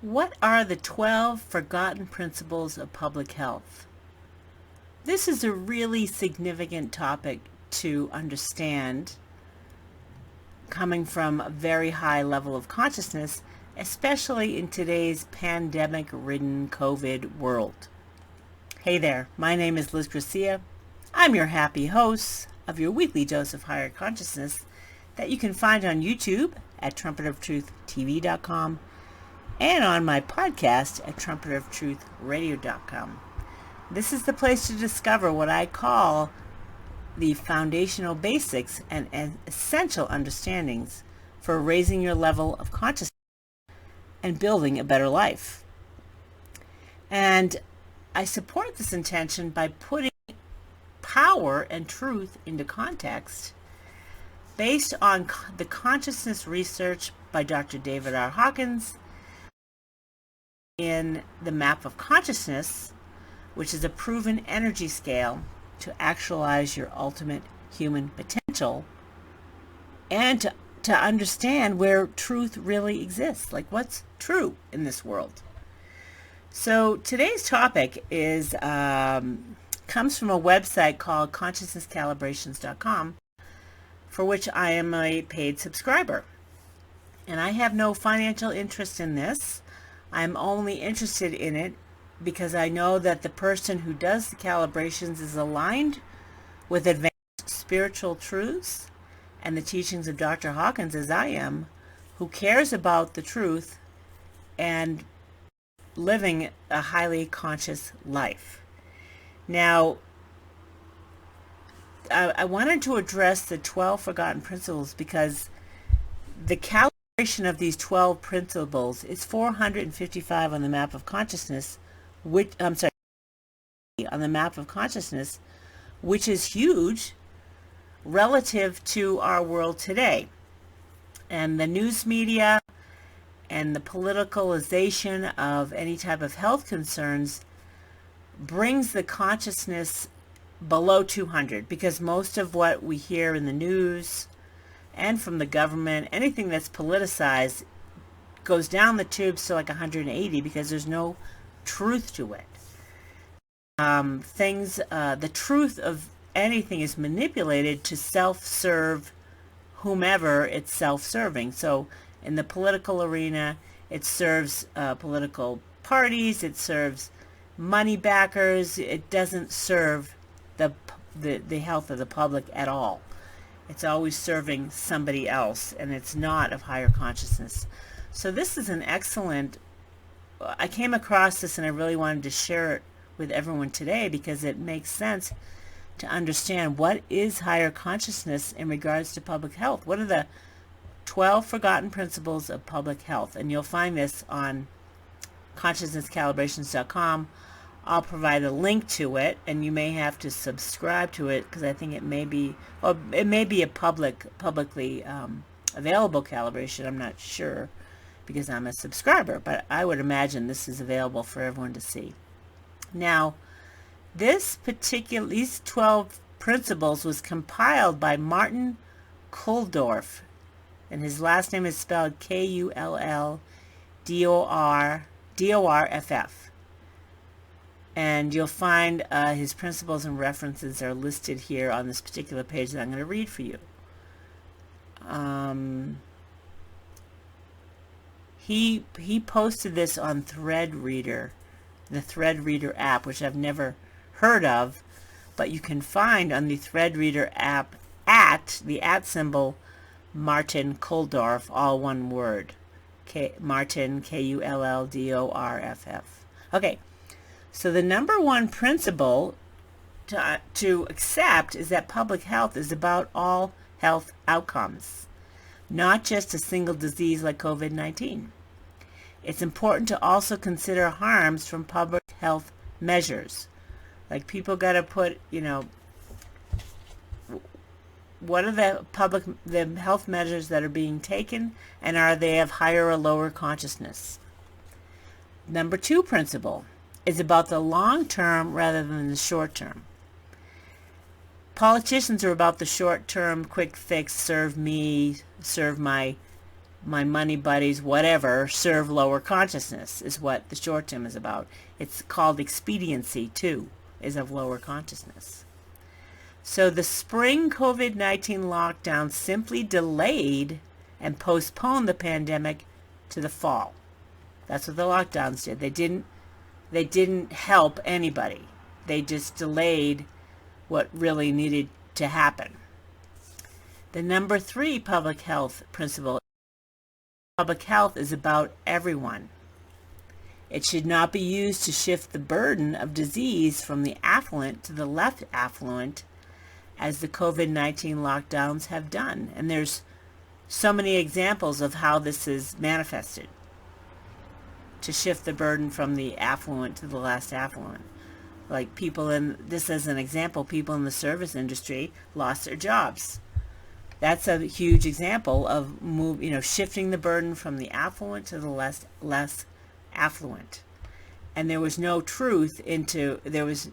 What are the 12 forgotten principles of public health? This is a really significant topic to understand coming from a very high level of consciousness, especially in today's pandemic-ridden COVID world. Hey there, my name is Liz Gracia. I'm your happy host of your weekly dose of higher consciousness that you can find on YouTube at trumpeteroftruth.tv.com and on my podcast at trumpeteroftruthradio.com. This is the place to discover what I call the foundational basics and essential understandings for raising your level of consciousness and building a better life. And I support this intention by putting power and truth into context based on the consciousness research by Dr. David R. Hawkins in the Map of Consciousness, which is a proven energy scale to actualize your ultimate human potential and to understand where truth really exists, like what's true in this world. So today's topic is comes from a website called consciousnesscalibrations.com, for which I am a paid subscriber. And I have no financial interest in this. I'm only interested in it because I know that the person who does the calibrations is aligned with advanced spiritual truths and the teachings of Dr. Hawkins, as I am, who cares about the truth and living a highly conscious life. Now, I wanted to address the 12 forgotten principles because the calibration of these 12 principles is 455 on the map of consciousness, which on the map of consciousness, which is huge relative to our world today. And the news media and the politicalization of any type of health concerns brings the consciousness below 200, because most of what we hear in the news and from the government, anything that's politicized, goes down the tubes to like 180 because there's no truth to it. The truth of anything is manipulated to self-serve whomever it's self-serving. So in the political arena, it serves political parties, it serves money backers, it doesn't serve the health of the public at all. It's always serving somebody else, and it's not of higher consciousness. So this is an excellent, I came across this and I really wanted to share it with everyone today because it makes sense to understand what is higher consciousness in regards to public health. What are the 12 forgotten principles of public health? And you'll find this on consciousnesscalibrations.com. I'll provide a link to it, and you may have to subscribe to it because I think it may be a publicly available calibration. I'm not sure because I'm a subscriber, but I would imagine this is available for everyone to see. Now, these 12 principles was compiled by Martin Kulldorff, and his last name is spelled Kulldorff. And you'll find his principles and references are listed here on this particular page that I'm going to read for you. He posted this on ThreadReader, the ThreadReader app, which I've never heard of, but you can find on the ThreadReader app at the symbol Martin Kulldorff, all one word. Martin, Kulldorff. Okay. So the number one principle to accept is that public health is about all health outcomes, not just a single disease like COVID-19. It's important to also consider harms from public health measures. Like people got to put, what are the health measures that are being taken, and are they of higher or lower consciousness? Number two principle is about the long term rather than the short term. Politicians are about the short term, quick fix, serve me, serve my my money buddies, whatever, serve lower consciousness, is what the short term is about. It's called expediency, too, is of lower consciousness. So the spring COVID-19 lockdown simply delayed and postponed the pandemic to the fall. That's what the lockdowns did. They didn't help anybody. They just delayed what really needed to happen. The number 3 public health principle: public health is about everyone. It should not be used to shift the burden of disease from the affluent to the less affluent, as the COVID-19 lockdowns have done. And there's so many examples of how this is manifested, to shift the burden from the affluent to the less affluent. Like people in, this as an example, people in the service industry lost their jobs. That's a huge example of shifting the burden from the affluent to the less affluent. And there was no truth into, there was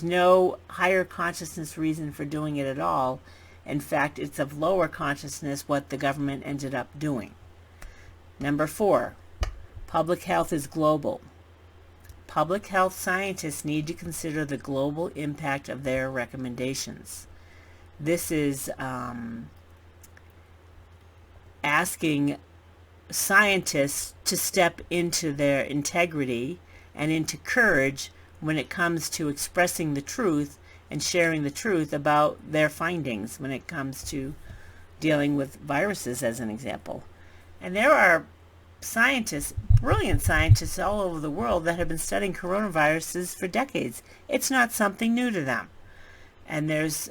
no higher consciousness reason for doing it at all. In fact, it's of lower consciousness what the government ended up doing. Number 4, public health is global. Public health scientists need to consider the global impact of their recommendations. This is asking scientists to step into their integrity and into courage when it comes to expressing the truth and sharing the truth about their findings when it comes to dealing with viruses, as an example. And there are scientists, brilliant scientists all over the world that have been studying coronaviruses for decades. It's not something new to them. And there's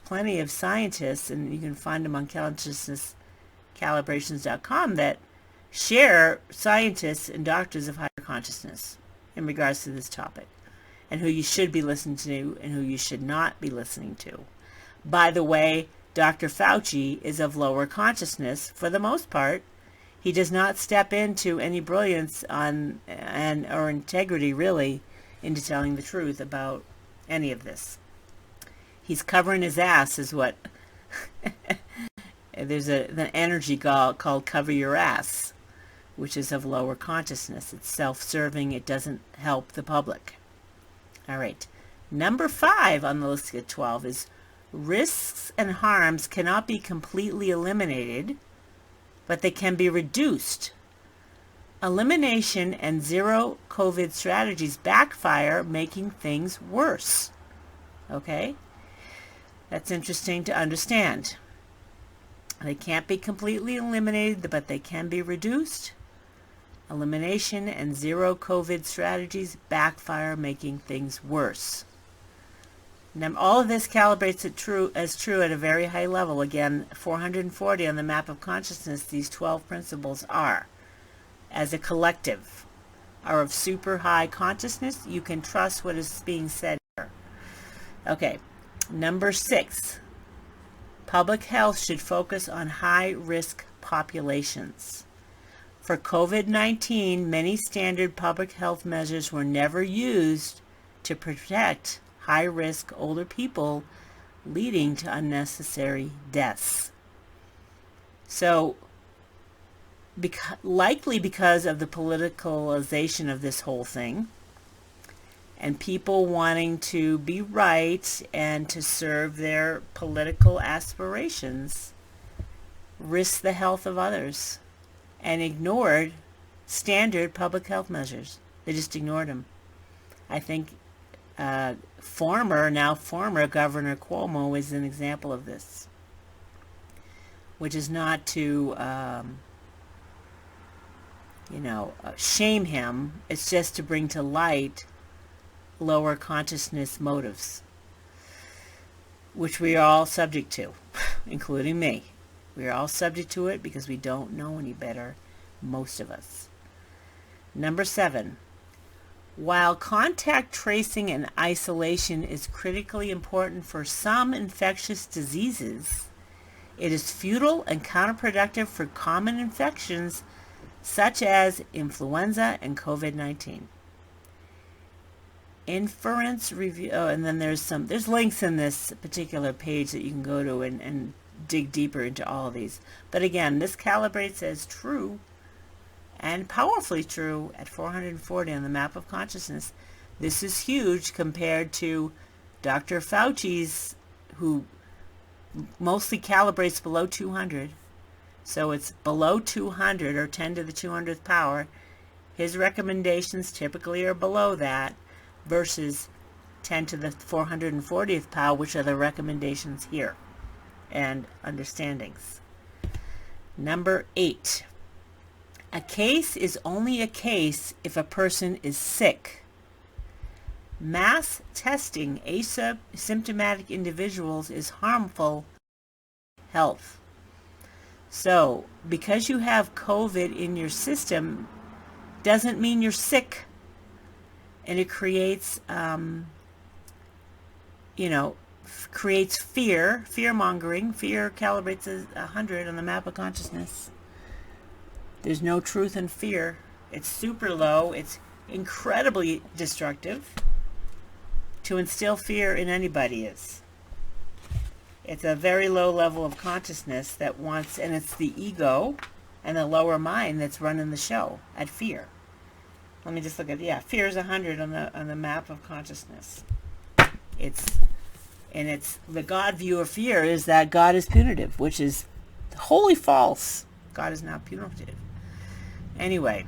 plenty of scientists, and you can find them on calibrations.com, that share scientists and doctors of higher consciousness in regards to this topic, and who you should be listening to and who you should not be listening to. By the way, Dr. Fauci is of lower consciousness for the most part. He does not step into any brilliance or integrity, really, into telling the truth about any of this. He's covering his ass, is what there's an energy called cover your ass, which is of lower consciousness. It's self-serving. It doesn't help the public. All right. Number 5 on the list of 12 is risks and harms cannot be completely eliminated, but they can be reduced. Elimination and zero COVID strategies backfire, making things worse. Okay? That's interesting to understand. They can't be completely eliminated, but they can be reduced. Elimination and zero COVID strategies backfire, making things worse. Now, all of this calibrates it as true at a very high level. Again, 440 on the map of consciousness, these 12 principles are, as a collective, are of super high consciousness. You can trust what is being said here. Okay, number 6. Public health should focus on high-risk populations. For COVID-19, many standard public health measures were never used to protect high-risk older people, leading to unnecessary deaths. So, likely because of the politicalization of this whole thing, and people wanting to be right and to serve their political aspirations, risked the health of others and ignored standard public health measures. They just ignored them. I think former Governor Cuomo is an example of this, which is not to shame him. It's just to bring to light lower consciousness motives, which we are all subject to, including me. We are all subject to it because we don't know any better, most of us. Number 7. While contact tracing and isolation is critically important for some infectious diseases, it is futile and counterproductive for common infections such as influenza and COVID-19. Inference review, and then there's links in this particular page that you can go to and dig deeper into all of these. But again, this calibrates as true and powerfully true at 440 on the map of consciousness. This is huge compared to Dr. Fauci's, who mostly calibrates below 200. So it's below 200 or 10 to the 200th power. His recommendations typically are below that versus 10 to the 440th power, which are the recommendations here and understandings. Number 8. A case is only a case if a person is sick. Mass testing asymptomatic individuals is harmful to health. So, because you have COVID in your system doesn't mean you're sick. And it creates, creates fear-mongering. Fear calibrates as 100 on the map of consciousness. There's no truth in fear. It's super low. It's incredibly destructive. To instill fear in anybody is. It's a very low level of consciousness that wants, and it's the ego and the lower mind that's running the show at fear. Let me just look at, fear is 100 on the map of consciousness. It's the God view of fear is that God is punitive, which is wholly false. God is not punitive. Anyway,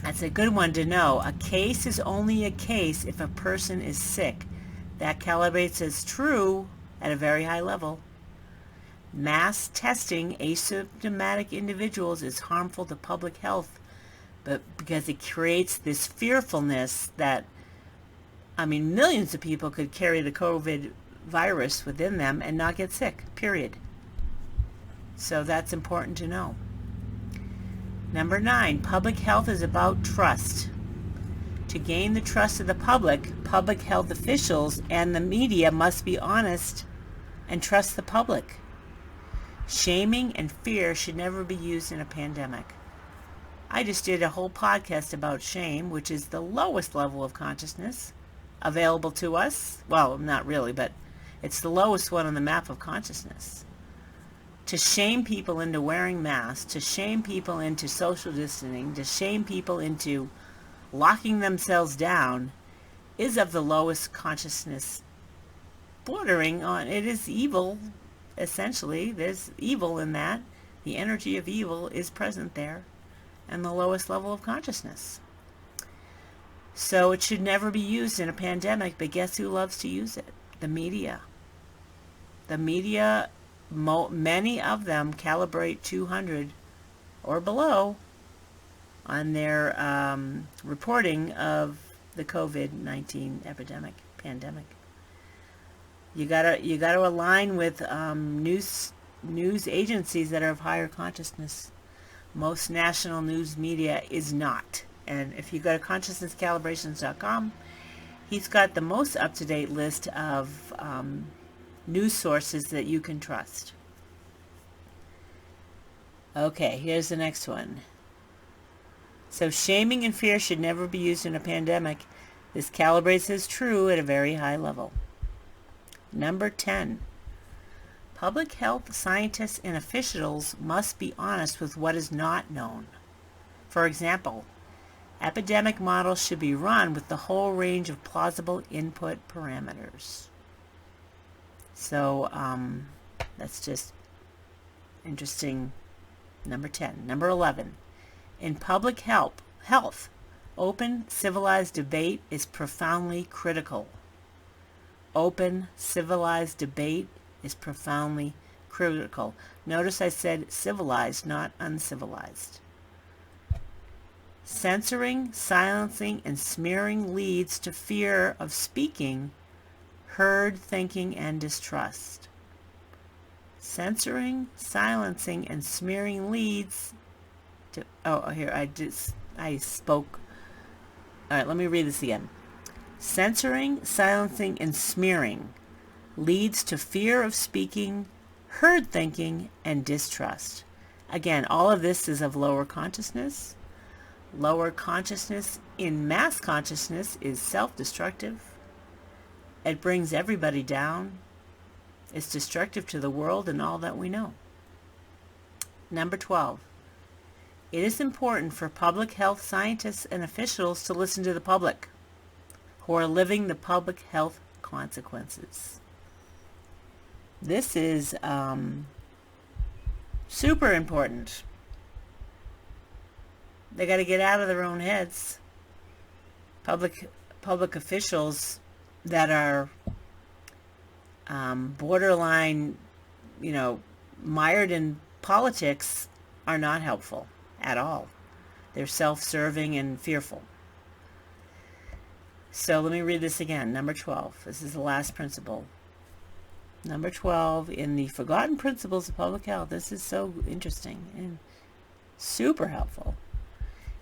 that's a good one to know. A case is only a case if a person is sick. That calibrates as true at a very high level. Mass testing asymptomatic individuals is harmful to public health, but because it creates this fearfulness that, millions of people could carry the COVID virus within them and not get sick, period. So that's important to know. Number 9, public health is about trust. To gain the trust of the public health officials and the media must be honest and trust the public. Shaming and fear should never be used in a pandemic. I just did a whole podcast about shame, which is the lowest level of consciousness available to us. Well, not really, but it's the lowest one on the map of consciousness. To shame people into wearing masks, to shame people into social distancing, to shame people into locking themselves down is of the lowest consciousness, bordering on, it is evil, essentially. There's evil in that. The energy of evil is present there, and the lowest level of consciousness. So it should never be used in a pandemic, but guess who loves to use it? The media. The media, many of them calibrate 200 or below on their reporting of the COVID-19 pandemic. You gotta align with news agencies that are of higher consciousness. Most national news media is not. And if you go to consciousnesscalibrations.com, he's got the most up-to-date list of news sources that you can trust. Okay, here's the next one. So shaming and fear should never be used in a pandemic. This calibrates as true at a very high level. Number 10. Public health scientists and officials must be honest with what is not known. For example, epidemic models should be run with the whole range of plausible input parameters. So that's just interesting. Number 10. Number 11. In public health, open, civilized debate is profoundly critical. Open, civilized debate is profoundly critical. Notice I said civilized, not uncivilized. Censoring, silencing, and smearing leads to fear of speaking, herd thinking, and distrust. Censoring, silencing, and smearing leads to... I spoke... All right, let me read this again. Censoring, silencing, and smearing leads to fear of speaking, herd thinking, and distrust. Again, all of this is of lower consciousness. Lower consciousness in mass consciousness is self-destructive. It brings everybody down. It's destructive to the world and all that we know. Number 12. It is important for public health scientists and officials to listen to the public who are living the public health consequences. This is super important. They got to get out of their own heads. Public officials that are borderline, mired in politics are not helpful at all. They're self-serving and fearful. So let me read this again. Number 12. This is the last principle. Number 12 in the Forgotten Principles of Public Health. This is so interesting and super helpful.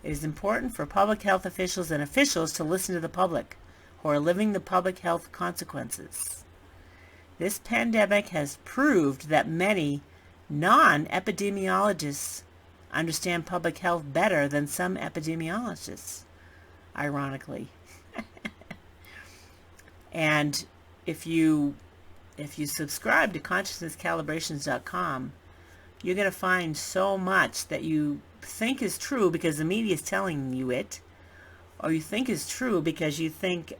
It is important for public health officials and officials to listen to the public who are living the public health consequences. This pandemic has proved that many non-epidemiologists understand public health better than some epidemiologists, ironically. And if you subscribe to consciousnesscalibrations.com, you're going to find so much that you think is true because the media is telling you it, or you think is true because you think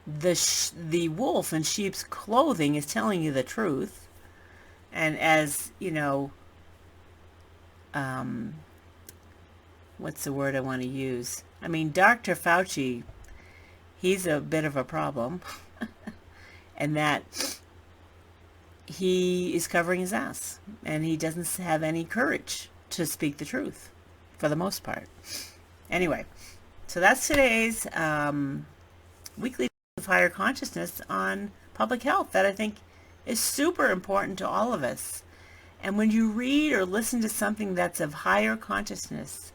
the wolf in sheep's clothing is telling you the truth. And as what's the word I want to use? I mean, Dr. Fauci, he's a bit of a problem. And that he is covering his ass, and he doesn't have any courage to speak the truth, for the most part. Anyway, so that's today's weekly of higher consciousness on public health that I think is super important to all of us. And when you read or listen to something that's of higher consciousness,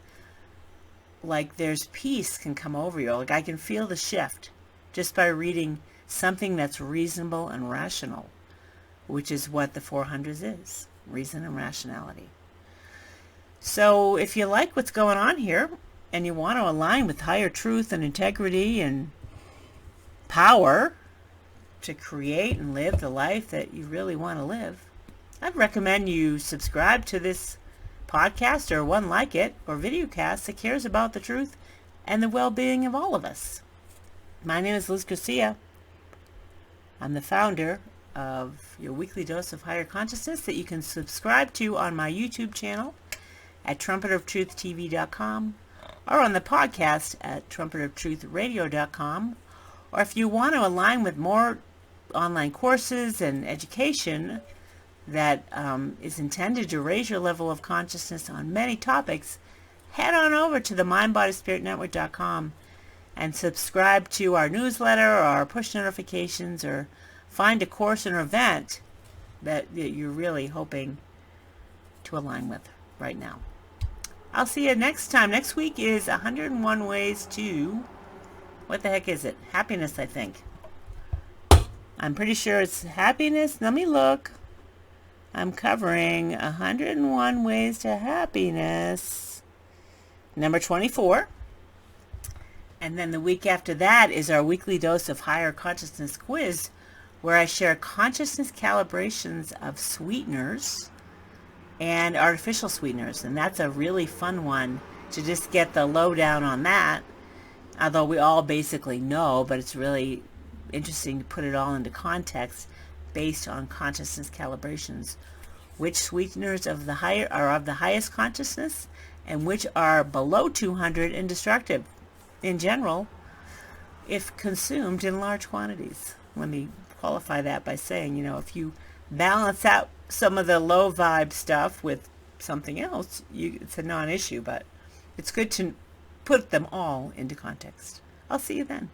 like there's peace can come over you. Like I can feel the shift just by reading something that's reasonable and rational, which is what the 400s is, reason and rationality. So if you like what's going on here and you want to align with higher truth and integrity and power to create and live the life that you really want to live, I'd recommend you subscribe to this podcast or one like it or videocast that cares about the truth and the well-being of all of us. My name is Liz Gracia. I'm the founder of your weekly dose of higher consciousness that you can subscribe to on my YouTube channel at trumpeteroftruth.tv.com or on the podcast at trumpeteroftruthradio.com. Or if you want to align with more online courses and education that is intended to raise your level of consciousness on many topics, head on over to the mindbodyspiritnetwork.com and subscribe to our newsletter or our push notifications, or find a course or event that you're really hoping to align with right now. I'll see you next time. Next week is 101 ways to, what the heck is it? Happiness, I think. I'm pretty sure it's happiness. Let me look. I'm covering 101 ways to happiness. Number 24. And then the week after that is our weekly dose of higher consciousness quiz, where I share consciousness calibrations of sweeteners and artificial sweeteners. And that's a really fun one to just get the lowdown on that. Although we all basically know, but it's really interesting to put it all into context based on consciousness calibrations. Which sweeteners of the higher are of the highest consciousness and which are below 200 and destructive in general if consumed in large quantities. Let me qualify that by saying, if you balance out some of the low vibe stuff with something else, it's a non-issue, but it's good to put them all into context. I'll see you then.